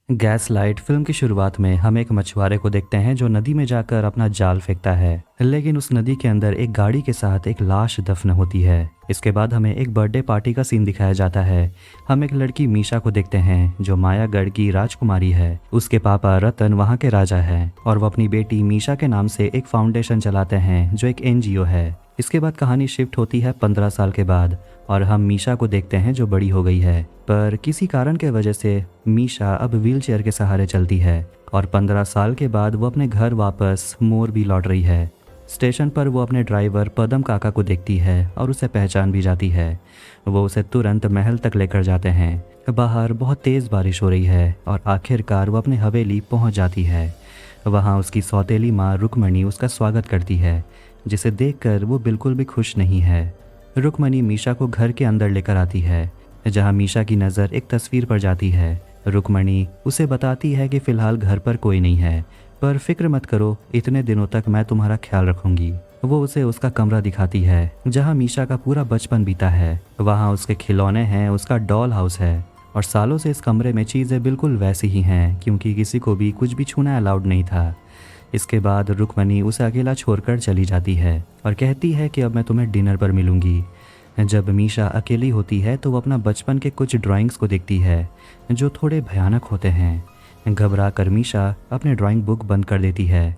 Gaslight film की शुरुआत में हम एक मछुआरे को देखते हैं जो नदी में जाकर अपना जाल फेंकता है, लेकिन उस नदी के अंदर एक गाड़ी के साथ एक लाश दफन होती है। इसके बाद हमें एक बर्थडे पार्टी का सीन दिखाया जाता है। हम एक लड़की मीशा को देखते हैं जो मायागढ़ की राजकुमारी है। उसके पापा रतन वहाँ के राजा हैं और वो अपनी बेटी मीशा के नाम से एक फाउंडेशन चलाते हैं जो एक एनजीओ है। इसके बाद कहानी शिफ्ट होती है 15 साल के बाद और हम मीशा को देखते हैं जो बड़ी हो गई है, पर किसी कारण के वजह से मीशा अब व्हीलचेयर के सहारे चलती है और 15 साल के बाद वो अपने घर वापस मोरबी लौट रही है। स्टेशन पर वो अपने ड्राइवर पदम काका को देखती है और उसे पहचान भी जाती है। वो उसे तुरंत महल तक लेकर जाते हैं। बाहर बहुत तेज़ बारिश हो रही है और आखिरकार वो अपने हवेली पहुंच जाती है। वहाँ उसकी सौतेली माँ रुक्मणी उसका स्वागत करती है, जिसे देखकर वो बिल्कुल भी खुश नहीं है। रुक्मणी मीशा को घर के अंदर लेकर आती है, जहाँ मीशा की नज़र एक तस्वीर पर जाती है। रुक्मणी उसे बताती है कि फ़िलहाल घर पर कोई नहीं है, पर फिक्र मत करो, इतने दिनों तक मैं तुम्हारा ख्याल रखूंगी। वो उसे उसका कमरा दिखाती है जहाँ मीशा का पूरा बचपन बीता है। वहाँ उसके खिलौने हैं, उसका डॉल हाउस है और सालों से इस कमरे में चीज़ें बिल्कुल वैसी ही हैं, क्योंकि किसी को भी कुछ भी छूना अलाउड नहीं था। इसके बाद रुक्मणी उसे अकेला छोड़कर चली जाती है और कहती है कि अब मैं तुम्हें डिनर पर मिलूंगी। जब मीशा अकेली होती है तो वो अपना बचपन के कुछ ड्राइंग्स को देखती है जो थोड़े भयानक होते हैं। घबरा कर मीशा अपने ड्राइंग बुक बंद कर देती है।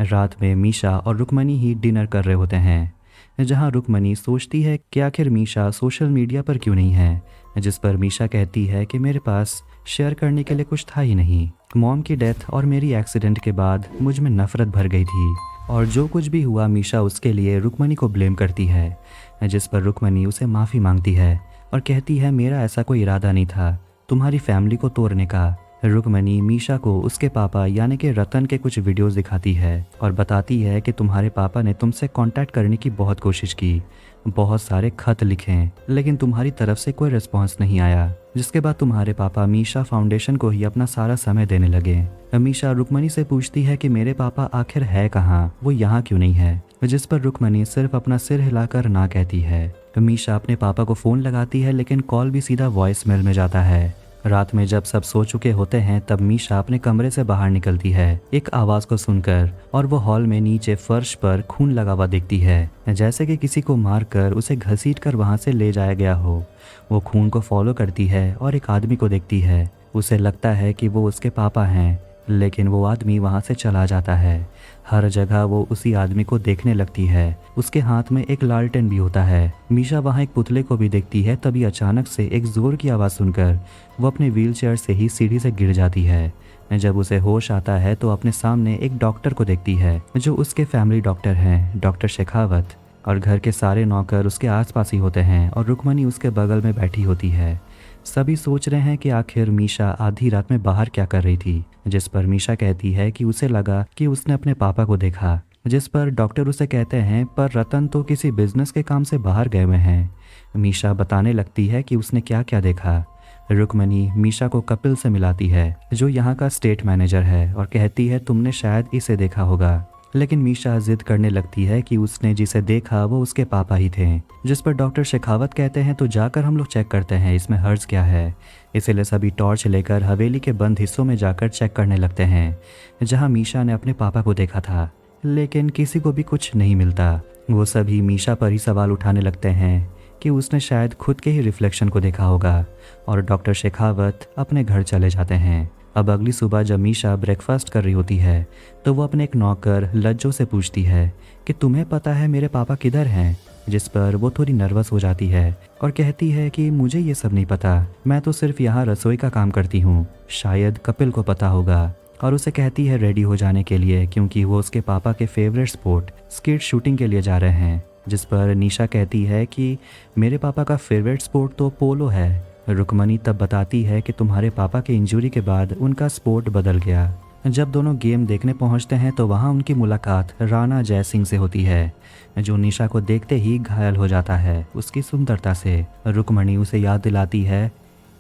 रात में मीशा और रुक्मणी ही डिनर कर रहे होते हैं, जहां रुक्मणी सोचती है कि आखिर मीशा सोशल मीडिया पर क्यों नहीं है, जिस पर मीशा कहती है कि मेरे पास शेयर करने के लिए कुछ था ही नहीं। मॉम की डेथ और मेरी एक्सीडेंट के बाद मुझ में नफरत भर गई थी और जो कुछ भी हुआ मीशा उसके लिए रुक्मणी को ब्लेम करती है, जिस पर रुक्मणी उसे माफ़ी मांगती है और कहती है मेरा ऐसा कोई इरादा नहीं था तुम्हारी फैमिली को तोड़ने का। रुक्मणी मीशा को उसके पापा यानी कि रतन के कुछ वीडियोस दिखाती है और बताती है कि तुम्हारे पापा ने तुमसे कांटेक्ट करने की बहुत कोशिश की, बहुत सारे खत लिखे, लेकिन तुम्हारी तरफ से कोई रिस्पांस नहीं आया। जिसके बाद तुम्हारे पापा मीशा फाउंडेशन को ही अपना सारा समय देने लगे। मीशा रुक्मणी से पूछती है कि मेरे पापा आखिर है कहाँ, वो यहाँ क्यों नहीं है, जिस पर रुक्मणी सिर्फ अपना सिर हिलाकर ना कहती है। मीशा अपने पापा को फ़ोन लगाती है, लेकिन कॉल भी सीधा वॉइस मेल में जाता है। रात में जब सब सो चुके होते हैं तब मीशा अपने कमरे से बाहर निकलती है एक आवाज़ को सुनकर, और वो हॉल में नीचे फर्श पर खून लगा हुआ देखती है, जैसे कि किसी को मारकर उसे घसीटकर वहां से ले जाया गया हो। वो खून को फॉलो करती है और एक आदमी को देखती है। उसे लगता है कि वो उसके पापा हैं, लेकिन वो आदमी वहाँ से चला जाता है। हर जगह वो उसी आदमी को देखने लगती है। उसके हाथ में एक लालटेन भी होता है। मीशा वहाँ एक पुतले को भी देखती है, तभी अचानक से एक जोर की आवाज़ सुनकर वो अपने व्हीलचेयर से ही सीढ़ी से गिर जाती है। जब उसे होश आता है तो अपने सामने एक डॉक्टर को देखती है जो उसके फैमिली डॉक्टर हैं, डॉक्टर शेखावत, और घर के सारे नौकर उसके आसपास ही होते हैं और रुक्मणी उसके बगल में बैठी होती है। सभी सोच रहे हैं कि आखिर मीशा आधी रात में बाहर क्या कर रही थी, जिस पर मीशा कहती है कि उसे लगा कि उसने अपने पापा को देखा, जिस पर डॉक्टर उसे कहते हैं पर रतन तो किसी बिजनेस के काम से बाहर गए हुए हैं। मीशा बताने लगती है कि उसने क्या क्या देखा। रुक्मणी मीशा को कपिल से मिलाती है जो यहाँ का स्टेट मैनेजर है और कहती है तुमने शायद इसे देखा होगा, लेकिन मीशा जिद करने लगती है कि उसने जिसे देखा वो उसके पापा ही थे। जिस पर डॉक्टर शेखावत कहते हैं तो जाकर हम लोग चेक करते हैं इसमें हर्ज क्या है। इसीलिए सभी टॉर्च लेकर हवेली के बंद हिस्सों में जाकर चेक करने लगते हैं जहां मीशा ने अपने पापा को देखा था, लेकिन किसी को भी कुछ नहीं मिलता। वो सभी मीशा पर ही सवाल उठाने लगते हैं कि उसने शायद खुद के ही रिफ्लेक्शन को देखा होगा, और डॉक्टर शेखावत अपने घर चले जाते हैं। अब अगली सुबह जब मीशा ब्रेकफास्ट कर रही होती है तो वो अपने एक नौकर लज्जो से पूछती है कि तुम्हें पता है मेरे पापा किधर हैं, जिस पर वो थोड़ी नर्वस हो जाती है और कहती है कि मुझे ये सब नहीं पता, मैं तो सिर्फ यहाँ रसोई का काम करती हूँ, शायद कपिल को पता होगा। और उसे कहती है रेडी हो जाने के लिए, क्योंकि वो उसके पापा के फेवरेट स्पोर्ट स्केट शूटिंग के लिए जा रहे हैं। जिस पर निशा कहती है कि मेरे पापा का फेवरेट स्पोर्ट तो पोलो है। रुक्मणी तब बताती है कि तुम्हारे पापा के इंजरी के बाद उनका स्पोर्ट बदल गया। जब दोनों गेम देखने पहुंचते हैं तो वहां उनकी मुलाकात राणा जयसिंह से होती है, जो निशा को देखते ही घायल हो जाता है उसकी सुंदरता से। रुक्मणी उसे याद दिलाती है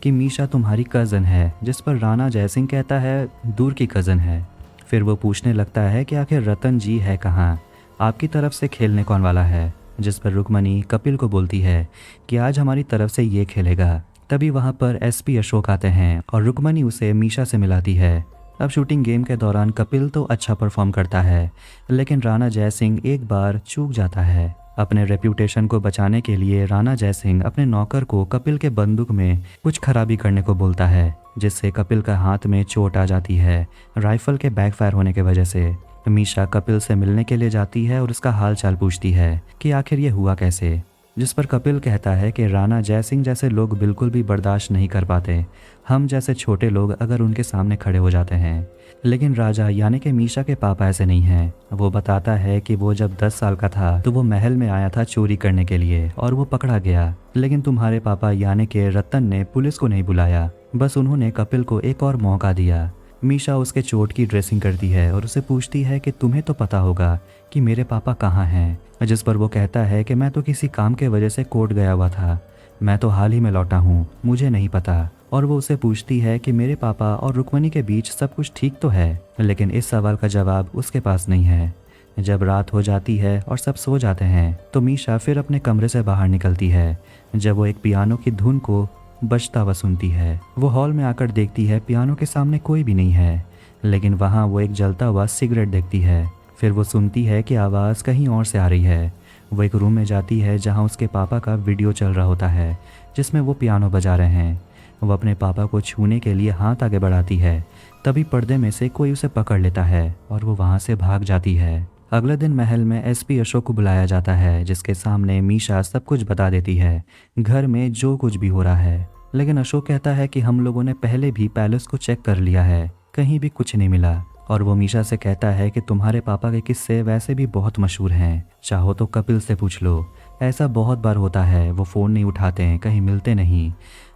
कि मीशा तुम्हारी कज़न है, जिस पर राणा जयसिंह कहता है दूर की कज़न है। फिर वो पूछने लगता है कि आखिर रतन जी है कहाँ, आपकी तरफ से खेलने कौन वाला है, जिस पर रुक्मणी कपिल को बोलती है कि आज हमारी तरफ से ये खेलेगा। तभी वहाँ पर एसपी अशोक आते हैं और रुक्मणी उसे मीशा से मिलाती है। अब शूटिंग गेम के दौरान कपिल तो अच्छा परफॉर्म करता है, लेकिन राणा जयसिंह एक बार चूक जाता है। अपने रेप्यूटेशन को बचाने के लिए राणा जयसिंह अपने नौकर को कपिल के बंदूक में कुछ खराबी करने को बोलता है, जिससे कपिल का हाथ में चोट आ जाती है राइफल के बैकफायर होने की वजह से। मीशा कपिल से मिलने के लिए जाती है और उसका हाल चाल पूछती है कि आखिर ये हुआ कैसे, जिस पर कपिल कहता है कि राणा जयसिंह जैसे लोग बिल्कुल भी बर्दाश्त नहीं कर पाते हम जैसे छोटे लोग अगर उनके सामने खड़े हो जाते हैं। लेकिन राजा यानी कि मीशा के पापा ऐसे नहीं हैं। वो बताता है कि वो जब 10 साल का था तो वो महल में आया था चोरी करने के लिए और वो पकड़ा गया, लेकिन तुम्हारे पापा यानी कि रतन ने पुलिस को नहीं बुलाया, बस उन्होंने कपिल को एक और मौका दिया। मीशा उसके चोट की ड्रेसिंग करती है और उसे पूछती है कि तुम्हें तो पता होगा कि मेरे पापा कहाँ हैं, जिस पर वो कहता है कि मैं तो किसी काम के वजह से कोर्ट गया हुआ था, मैं तो हाल ही में लौटा हूँ, मुझे नहीं पता। और वो उसे पूछती है कि मेरे पापा और रुक्मणी के बीच सब कुछ ठीक तो है, लेकिन इस सवाल का जवाब उसके पास नहीं है। जब रात हो जाती है और सब सो जाते हैं तो मीशा फिर अपने कमरे से बाहर निकलती है। जब वो एक पियानो की धुन को बजता हुआ सुनती है, वो हॉल में आकर देखती है पियानो के सामने कोई भी नहीं है, लेकिन वहाँ वो एक जलता हुआ सिगरेट देखती है। फिर वो सुनती है कि आवाज़ कहीं और से आ रही है। वो एक रूम में जाती है जहाँ उसके पापा का वीडियो चल रहा होता है, जिसमें वो पियानो बजा रहे हैं। वो अपने पापा को छूने के लिए हाथ आगे बढ़ाती है, तभी पर्दे में से कोई उसे पकड़ लेता है और वो वहाँ से भाग जाती है। अगले दिन महल में एसपी अशोक को बुलाया जाता है, जिसके सामने मीशा सब कुछ बता देती है, घर में जो कुछ भी हो रहा है। लेकिन अशोक कहता है कि हम लोगों ने पहले भी पैलेस को चेक कर लिया है, कहीं भी कुछ नहीं मिला। और वो मीशा से कहता है कि तुम्हारे पापा के किस्से वैसे भी बहुत मशहूर हैं, चाहो तो कपिल से पूछ लो। ऐसा बहुत बार होता है, वो फ़ोन नहीं उठाते हैं, कहीं मिलते नहीं,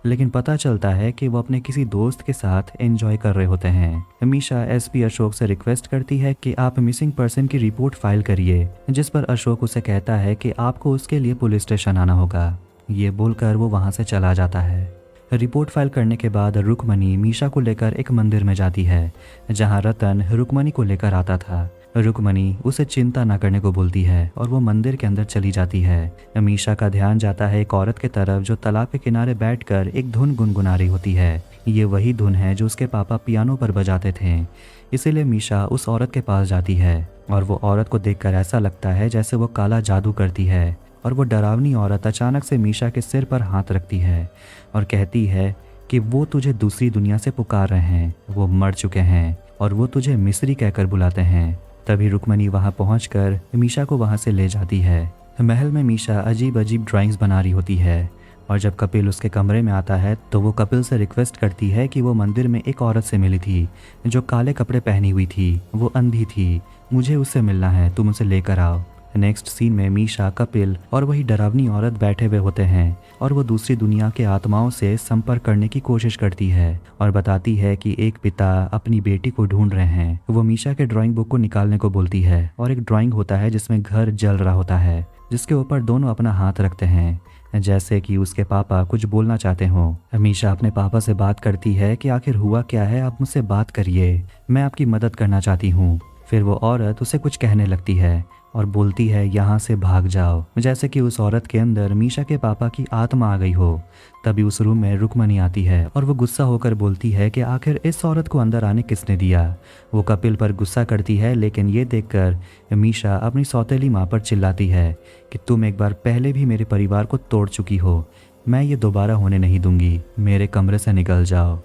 लेकिन पता चलता है कि वो अपने किसी दोस्त के साथ एंजॉय कर रहे होते हैं। मीशा एसपी अशोक से रिक्वेस्ट करती है कि आप मिसिंग पर्सन की रिपोर्ट फाइल करिए, जिस पर अशोक उसे कहता है कि आपको उसके लिए पुलिस स्टेशन आना होगा। ये बोलकर वो वहाँ से चला जाता है। रिपोर्ट फाइल करने के बाद रुक्मणी मीशा को लेकर एक मंदिर में जाती है, जहाँ रतन रुक्मणी को लेकर आता था। रुक्मणी उसे चिंता न करने को बोलती है और वो मंदिर के अंदर चली जाती है। मीशा का ध्यान जाता है एक औरत के तरफ जो तालाब के किनारे बैठकर एक धुन गुनगुना रही होती है। ये वही धुन है जो उसके पापा पियानो पर बजाते थे, इसीलिए मीशा उस औरत के पास जाती है और वो औरत को देखकर ऐसा लगता है जैसे वो काला जादू करती है। और वो डरावनी औरत अचानक से मीशा के सिर पर हाथ रखती है और कहती है कि वो तुझे दूसरी दुनिया से पुकार रहे हैं, वो मर चुके हैं और वो तुझे मिस्री कहकर बुलाते हैं। तभी रुक्मणी वहाँ पहुँचकर मीशा को वहाँ से ले जाती है। महल में मीशा अजीब अजीब ड्राइंग्स बना रही होती है और जब कपिल उसके कमरे में आता है तो वो कपिल से रिक्वेस्ट करती है कि वो मंदिर में एक औरत से मिली थी जो काले कपड़े पहनी हुई थी, वो अंधी थी, मुझे उससे मिलना है, तुम उसे लेकर आओ। नेक्स्ट सीन में मीशा, कपिल और वही डरावनी औरत बैठे हुए होते हैं और वो दूसरी दुनिया के आत्माओं से संपर्क करने की कोशिश करती है और बताती है कि एक पिता अपनी बेटी को ढूंढ रहे हैं। वो मीशा के ड्राइंग बुक को निकालने को बोलती है और एक ड्राइंग होता है जिसमें घर जल रहा होता है, जिसके ऊपर दोनों अपना हाथ रखते हैं जैसे कि उसके पापा कुछ बोलना चाहते हों। मीशा अपने पापा से बात करती है कि आखिर हुआ क्या है, आप मुझसे बात करिए, मैं आपकी मदद करना चाहती हूँ। फिर वो औरत उसे कुछ कहने लगती है और बोलती है यहाँ से भाग जाओ, जैसे कि उस औरत के अंदर मीशा के पापा की आत्मा आ गई हो। तभी उस रूम में रुक्मणी आती है और वो गुस्सा होकर बोलती है कि आखिर इस औरत को अंदर आने किसने दिया। वो कपिल पर गुस्सा करती है, लेकिन ये देखकर मीशा अपनी सौतेली माँ पर चिल्लाती है कि तुम एक बार पहले भी मेरे परिवार को तोड़ चुकी हो, मैं ये दोबारा होने नहीं दूंगी, मेरे कमरे से निकल जाओ।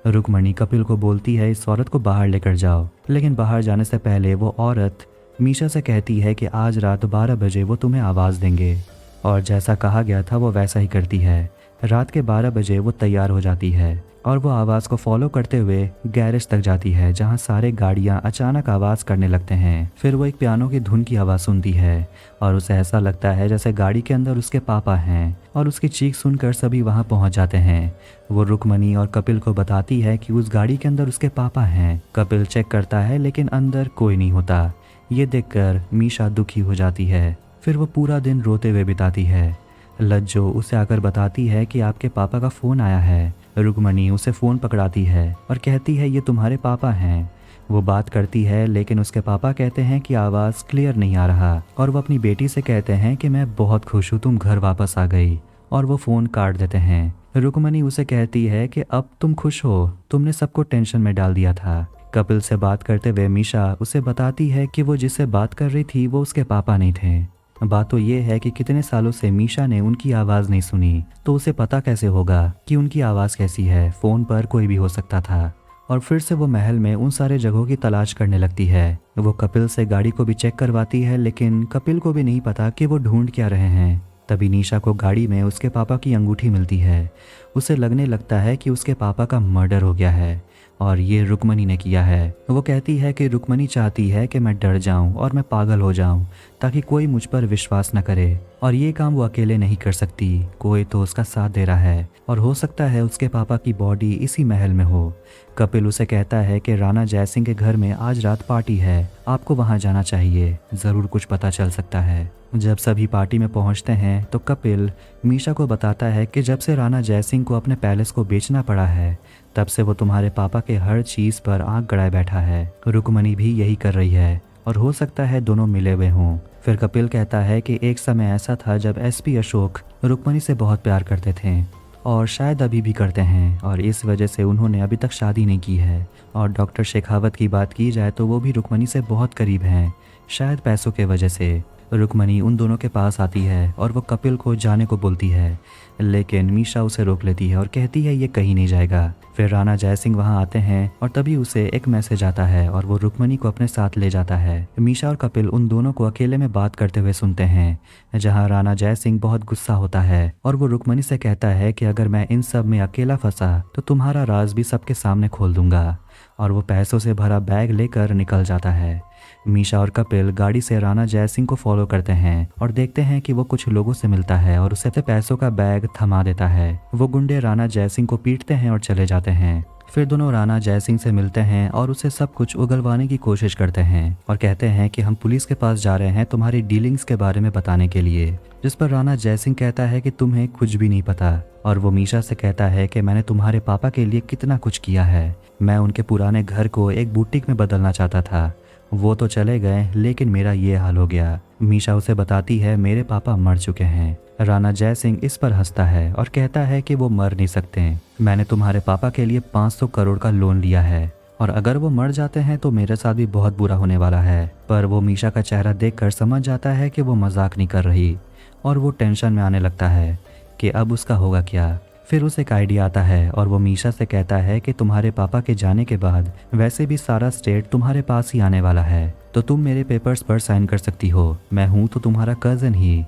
रुक्मणी कपिल को बोलती है इस औरत को बाहर लेकर जाओ, लेकिन बाहर जाने से पहले वो औरत मीशा से कहती है कि आज रात 12 बजे वो तुम्हें आवाज़ देंगे। और जैसा कहा गया था वो वैसा ही करती है। रात के 12 बजे वो तैयार हो जाती है और वो आवाज़ को फॉलो करते हुए गैरेज तक जाती है, जहाँ सारे गाड़ियाँ अचानक आवाज़ करने लगते हैं। फिर वो एक पियानो की धुन की आवाज़ सुनती है और उसे ऐसा लगता है जैसे गाड़ी के अंदर उसके पापा हैं और उसकी चीख सुनकर सभी वहाँ पहुँच जाते हैं। वो रुक्मणी और कपिल को बताती है कि उस गाड़ी के अंदर उसके पापा हैं। कपिल चेक करता है लेकिन अंदर कोई नहीं होता। ये देखकर मीशा दुखी हो जाती है। फिर वो पूरा दिन रोते हुए बिताती है। लज्जो उसे आकर बताती है कि आपके पापा का फ़ोन आया है। रुक्मणी उसे फ़ोन पकड़ाती है और कहती है ये तुम्हारे पापा हैं। वो बात करती है लेकिन उसके पापा कहते हैं कि आवाज़ क्लियर नहीं आ रहा और वो अपनी बेटी से कहते हैं कि मैं बहुत खुश हूँ तुम घर वापस आ गई और वो फ़ोन काट देते हैं। रुक्मणी उसे कहती है कि अब तुम खुश हो, तुमने सबको टेंशन में डाल दिया था। कपिल से बात करते हुए मीशा उसे बताती है कि वो जिससे बात कर रही थी वो उसके पापा नहीं थे। बात तो ये है कि कितने सालों से मीशा ने उनकी आवाज़ नहीं सुनी, तो उसे पता कैसे होगा कि उनकी आवाज़ कैसी है। फ़ोन पर कोई भी हो सकता था। और फिर से वो महल में उन सारे जगहों की तलाश करने लगती है। वो कपिल से गाड़ी को भी चेक करवाती है, लेकिन कपिल को भी नहीं पता कि वो ढूंढ क्या रहे हैं। तभी निशा को गाड़ी में उसके पापा की अंगूठी मिलती है। उसे लगने लगता है कि उसके पापा का मर्डर हो गया है और ये रुक्मणी ने किया है। वो कहती है कि रुक्मणी चाहती है कि मैं डर जाऊं और मैं पागल हो जाऊं ताकि कोई मुझ पर विश्वास न करे, और ये काम वो अकेले नहीं कर सकती, कोई तो उसका साथ दे रहा है और हो सकता है उसके पापा की बॉडी इसी महल में हो। कपिल उसे कहता है कि राणा जयसिंह के घर में आज रात पार्टी है, आपको वहां जाना चाहिए, ज़रूर कुछ पता चल सकता है। जब सभी पार्टी में पहुंचते हैं तो कपिल मीशा को बताता है कि जब से राणा जयसिंह को अपने पैलेस को बेचना पड़ा है, तब से वो तुम्हारे पापा के हर चीज़ पर आंख गड़ाए बैठा है। रुक्मणी भी यही कर रही है और हो सकता है दोनों मिले हुए हों। फिर कपिल कहता है कि एक समय ऐसा था जब एसपी अशोक रुक्मणी से बहुत प्यार करते थे और शायद अभी भी करते हैं, और इस वजह से उन्होंने अभी तक शादी नहीं की है। और डॉक्टर शेखावत की बात की जाए तो वो भी रुक्मणी से बहुत करीब हैं, शायद पैसों के वजह से। रुक्मणी उन दोनों के पास आती है और वो कपिल को जाने को बोलती है, लेकिन मीशा उसे रोक लेती है और कहती है ये कहीं नहीं जाएगा। फिर राणा जयसिंह वहां आते हैं और तभी उसे एक मैसेज आता है और वो रुक्मणी को अपने साथ ले जाता है। मीशा और कपिल उन दोनों को अकेले में बात करते हुए सुनते हैं, जहां राणा जयसिंह बहुत गुस्सा होता है और वो रुक्मणी से कहता है कि अगर मैं इन सब में अकेला फंसा तो तुम्हारा राज भी सबके सामने खोल दूंगा, और वो पैसों से भरा बैग लेकर निकल जाता है। मीशा और कपिल गाड़ी से राणा जयसिंह को फॉलो करते हैं और देखते हैं कि वो कुछ लोगों से मिलता है और उसे पैसों का बैग थमा देता है। वो गुंडे राणा जयसिंह को पीटते हैं और चले जाते हैं। फिर दोनों राणा जयसिंह से मिलते हैं और उसे सब कुछ उगलवाने की कोशिश करते हैं और कहते हैं कि हम पुलिस के पास जा रहे हैं तुम्हारी डीलिंग्स के बारे में बताने के लिए, जिस पर राणा जयसिंह कहता है कि तुम्हें कुछ भी नहीं पता। और वो मीशा से कहता है कि मैंने तुम्हारे पापा के लिए कितना कुछ किया है, मैं उनके पुराने घर को एक बुटीक में बदलना चाहता था, वो तो चले गए लेकिन मेरा ये हाल हो गया। मीशा उसे बताती है मेरे पापा मर चुके हैं। राणा जयसिंह इस पर हंसता है और कहता है कि वो मर नहीं सकते, मैंने तुम्हारे पापा के लिए 500 करोड़ का लोन लिया है और अगर वो मर जाते हैं तो मेरे साथ भी बहुत बुरा होने वाला है। पर वो मीशा का चेहरा देखकर समझ जाता है कि वो मजाक नहीं कर रही और वो टेंशन में आने लगता है कि अब उसका होगा क्या। फिर उसे एक आइडिया आता है और वो मीशा से कहता है कि तुम्हारे पापा के जाने के बाद वैसे भी सारा स्टेट तुम्हारे पास ही आने वाला है, तो तुम मेरे पेपर्स पर साइन कर सकती हो, मैं हूँ तो तुम्हारा कज़न ही।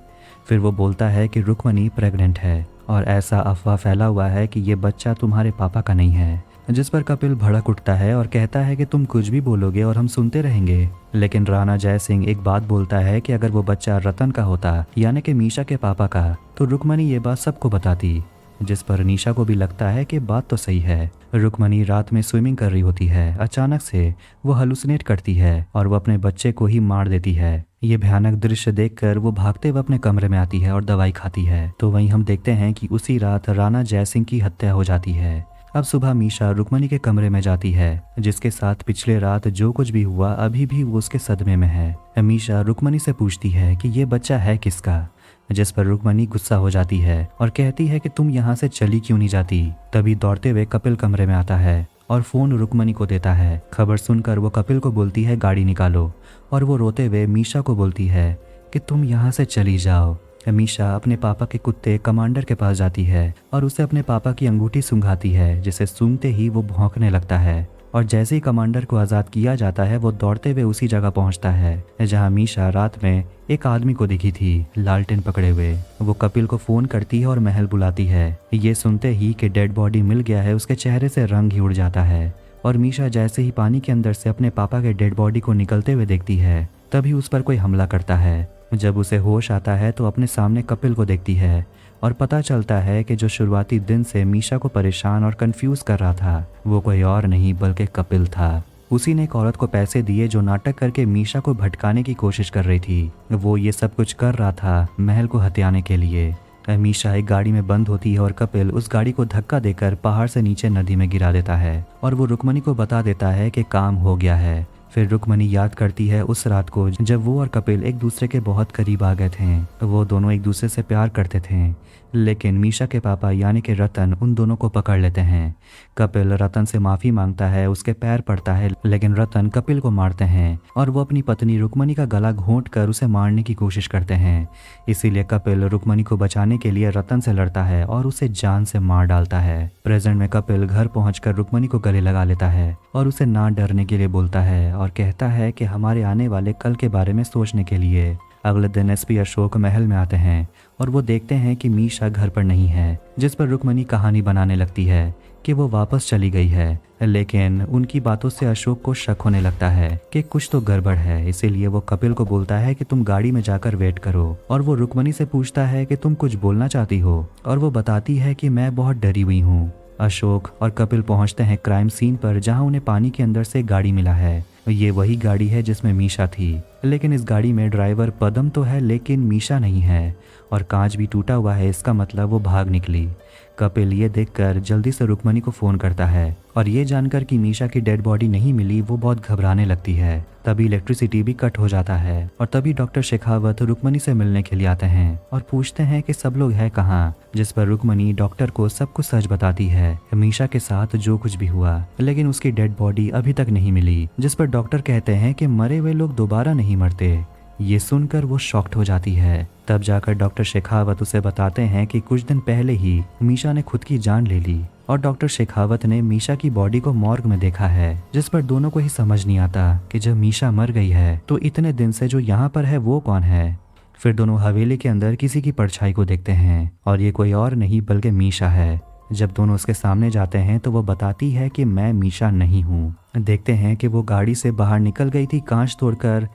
फिर वो बोलता है कि रुक्मणी प्रेग्नेंट है और ऐसा अफवाह फैला हुआ है कि ये बच्चा तुम्हारे पापा का नहीं है, जिस पर कपिल भड़क उठता है और कहता है कि तुम कुछ भी बोलोगे और हम सुनते रहेंगे। लेकिन राणा जयसिंह एक बात बोलता है कि अगर वो बच्चा रतन का होता, यानी कि मीशा के पापा का, तो रुक्मणी ये बात सबको बताती, जिस पर निशा को भी लगता है कि बात तो सही है। रुक्मणी रात में स्विमिंग कर रही होती है, अचानक से वो हलुसिनेट करती है और वो अपने बच्चे को ही मार देती है। ये भयानक दृश्य देखकर वो भागते हुए अपने कमरे में आती है और दवाई खाती है। तो वहीं हम देखते हैं कि उसी रात राणा जयसिंह की हत्या हो जाती है। अब सुबह मीशा रुक्मणी के कमरे में जाती है, जिसके साथ पिछले रात जो कुछ भी हुआ अभी भी वो उसके सदमे में है। मीशा रुक्मणी से पूछती है कि ये बच्चा है किसका, जिस पर रुक्मणी गुस्सा हो जाती है और कहती है कि तुम यहाँ से चली क्यों नहीं जाती। तभी दौड़ते हुए कपिल कमरे में आता है और फोन रुक्मणी को देता है। खबर सुनकर वो कपिल को बोलती है गाड़ी निकालो, और वो रोते हुए मीशा को बोलती है कि तुम यहाँ से चली जाओ। मीशा अपने पापा के कुत्ते कमांडर के पास जाती है और उसे अपने पापा की अंगूठी सूंघाती है, जिसे सूंघते ही वो भौंकने लगता है। और जैसे ही कमांडर को आज़ाद किया जाता है वो दौड़ते हुए उसी जगह पहुंचता है जहां मीशा रात में एक आदमी को दिखी थी लालटेन पकड़े हुए। वो कपिल को फोन करती है और महल बुलाती है। ये सुनते ही कि डेड बॉडी मिल गया है उसके चेहरे से रंग ही उड़ जाता है और मीशा जैसे ही पानी के अंदर से अपने पापा के डेड बॉडी को निकलते हुए देखती है, तभी उस पर कोई हमला करता है। जब उसे होश आता है तो अपने सामने कपिल को देखती है और पता चलता है कि जो शुरुआती दिन से मीशा को परेशान और कंफ्यूज कर रहा था वो कोई और नहीं बल्कि कपिल था। उसी ने एक औरत को पैसे दिए जो नाटक करके मीशा को भटकाने की कोशिश कर रही थी। वो ये सब कुछ कर रहा था महल को हथियाने के लिए। मीशा एक गाड़ी में बंद होती है और कपिल उस गाड़ी को धक्का देकर पहाड़ से नीचे नदी में गिरा देता है और वो रुक्मणी को बता देता है कि काम हो गया है। फिर रुक्मणी याद करती है उस रात को जब वो और कपिल एक दूसरे के बहुत करीब आ गए थे। वो दोनों एक दूसरे से प्यार करते थे, लेकिन मीशा के पापा यानी कि रतन उन दोनों को पकड़ लेते हैं। कपिल रतन से माफ़ी मांगता है, उसके पैर पड़ता है, लेकिन रतन कपिल को मारते हैं और वो अपनी पत्नी रुक्मणी का गला घोंट कर उसे मारने की कोशिश करते हैं। इसीलिए कपिल रुक्मणी को बचाने के लिए रतन से लड़ता है और उसे जान से मार डालता है। प्रेजेंट में कपिल घर पहुंचकर रुक्मणी को गले लगा लेता है और उसे ना डरने के लिए बोलता है और कहता है कि हमारे आने वाले कल के बारे में सोचने के लिए। अगले दिन एसपी अशोक महल में आते हैं और वो देखते हैं कि मीशा घर पर नहीं है, जिस पर रुक्मणी कहानी बनाने लगती है कि वो वापस चली गई है। लेकिन उनकी बातों से अशोक को शक होने लगता है कि कुछ तो गड़बड़ है। इसीलिए वो कपिल को बोलता है कि तुम गाड़ी में जाकर वेट करो और वो रुक्मणी से पूछता है कि तुम कुछ बोलना चाहती हो और वो बताती है कि मैं बहुत डरी हुई हूँ। अशोक और कपिल पहुंचते हैं क्राइम सीन पर, जहां उन्हें पानी के अंदर से गाड़ी मिला है। ये वही गाड़ी है जिसमें मीशा थी, लेकिन इस गाड़ी में ड्राइवर पदम तो है लेकिन मीशा नहीं है और कांच भी टूटा हुआ है। इसका मतलब वो भाग निकली। कपिल ये देखकर जल्दी से रुक्मणी को फ़ोन करता है और ये जानकर कि मीशा की डेड बॉडी नहीं मिली वो बहुत घबराने लगती है। तभी इलेक्ट्रिसिटी भी कट हो जाता है और तभी डॉक्टर शेखावत रुक्मणी से मिलने के लिए आते हैं और पूछते हैं कि सब लोग हैं कहाँ, जिस पर रुक्मणी डॉक्टर को सब कुछ सच बताती है, मीशा के साथ जो कुछ भी हुआ, लेकिन उसकी डेड बॉडी अभी तक नहीं मिली। जिस पर डॉक्टर कहते हैं कि मरे हुए लोग दोबारा नहीं मरते। ये सुनकर वो शॉक्ड हो जाती है। तब जाकर डॉक्टर शेखावत उसे बताते हैं कि कुछ दिन पहले ही मीशा ने खुद की जान ले ली और डॉक्टर शेखावत ने मीशा की बॉडी को मॉर्ग में देखा है, जिस पर दोनों को ही समझ नहीं आता कि जब मीशा मर गई है तो इतने दिन से जो यहाँ पर है वो कौन है। फिर दोनों हवेली के अंदर किसी की परछाई को देखते हैं और ये कोई और नहीं बल्कि मीशा है। जब दोनों उसके सामने जाते हैं तो वो बताती है कि मैं मीशा नहीं हूँ। देखते हैं कि वो गाड़ी से बाहर निकल गई थी कांच तोड़कर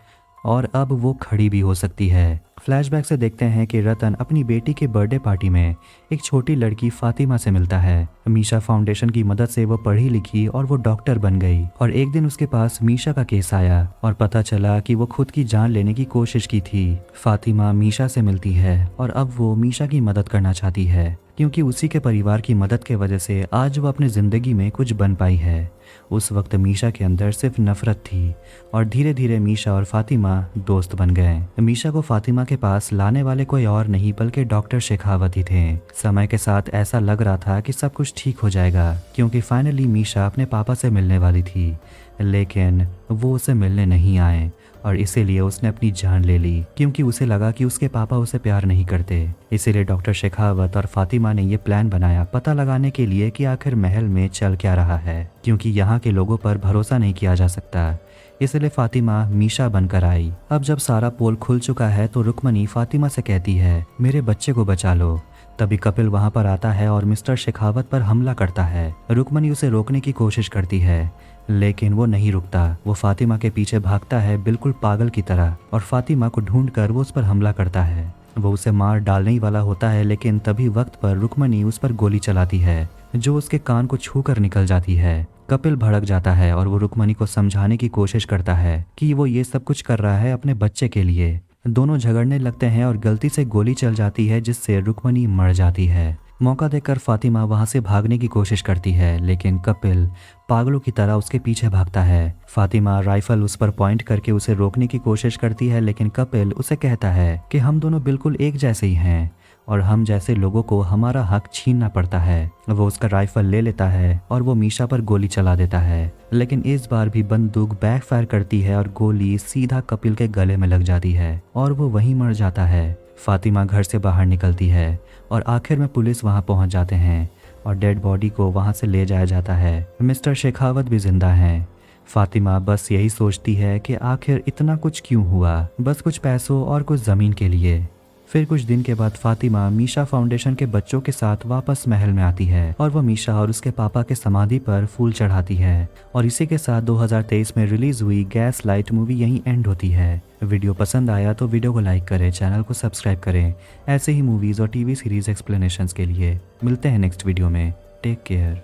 और अब वो खड़ी भी हो सकती है। फ्लैशबैक से देखते हैं कि रतन अपनी बेटी के बर्थडे पार्टी में एक छोटी लड़की फातिमा से मिलता है। मीशा फाउंडेशन की मदद से वो पढ़ी लिखी और वो डॉक्टर बन गई और एक दिन उसके पास मीशा का केस आया और पता चला कि वो खुद की जान लेने की कोशिश की थी। फातिमा मीशा से मिलती है और अब वो मीशा की मदद करना चाहती है, क्योंकि उसी के परिवार की मदद के वजह से आज वो अपनी ज़िंदगी में कुछ बन पाई है। उस वक्त मीशा के अंदर सिर्फ नफरत थी और धीरे धीरे मीशा और फातिमा दोस्त बन गए। मीशा को फातिमा के पास लाने वाले कोई और नहीं बल्कि डॉक्टर शेखावत ही थे। समय के साथ ऐसा लग रहा था कि सब कुछ ठीक हो जाएगा, क्योंकि फाइनली मीशा अपने पापा से मिलने वाली थी, लेकिन वो उसे मिलने नहीं आए और इसीलिए उसने अपनी जान ले ली, क्योंकि उसे लगा कि उसके पापा उसे प्यार नहीं करते। इसीलिए डॉक्टर शेखावत और फातिमा ने ये प्लान बनाया पता लगाने के लिए कि आखिर महल में चल क्या रहा है, क्योंकि यहाँ के लोगों पर भरोसा नहीं किया जा सकता। इसलिए फातिमा मीशा बनकर आई। अब जब सारा पोल खुल चुका है तो रुक्मणी फातिमा से कहती है मेरे बच्चे को बचा लो। तभी कपिल वहां पर आता है और मिस्टर शेखावत पर हमला करता है। रुक्मणी उसे रोकने की कोशिश करती है, लेकिन वो नहीं रुकता। वो फातिमा के पीछे भागता है बिल्कुल पागल की तरह और फातिमा को ढूंढकर वो उस पर हमला करता है। वो उसे मार डालने ही वाला होता है, लेकिन तभी वक्त पर रुक्मणी उस पर गोली चलाती है जो उसके कान को छू कर निकल जाती है। कपिल भड़क जाता है और वो रुक्मणी को समझाने की कोशिश करता है कि वो ये सब कुछ कर रहा है अपने बच्चे के लिए। दोनों झगड़ने लगते हैं और गलती से गोली चल जाती है, जिससे रुक्मणी मर जाती है। मौका देकर फातिमा वहां से भागने की कोशिश करती है, लेकिन कपिल पागलों की तरह उसके पीछे भागता है। फातिमा राइफल उस पर पॉइंट करके उसे रोकने की कोशिश करती है, लेकिन कपिल उसे कहता है कि हम दोनों बिल्कुल एक जैसे ही हैं और हम जैसे लोगों को हमारा हक छीनना पड़ता है। वो उसका राइफल ले लेता है और वो मीशा पर गोली चला देता है, लेकिन इस बार भी बंदूक बैकफायर करती है और गोली सीधा कपिल के गले में लग जाती है और वो वहीं मर जाता है। फातिमा घर से बाहर निकलती है और आखिर में पुलिस वहां पहुंच जाते हैं और डेड बॉडी को वहां से ले जाया जाता है। मिस्टर शेखावत भी जिंदा हैं। फातिमा बस यही सोचती है कि आखिर इतना कुछ क्यों हुआ, बस कुछ पैसों और कुछ ज़मीन के लिए। फिर कुछ दिन के बाद फातिमा मीशा फाउंडेशन के बच्चों के साथ वापस महल में आती है और वो मीशा और उसके पापा के समाधि पर फूल चढ़ाती है। और इसी के साथ 2023 में रिलीज हुई गैस लाइट मूवी यहीं एंड होती है। वीडियो पसंद आया तो वीडियो को लाइक करें, चैनल को सब्सक्राइब करें। ऐसे ही मूवीज़ और टीवी सीरीज एक्सप्लेनेशंस के लिए मिलते हैं नेक्स्ट वीडियो में। Take care.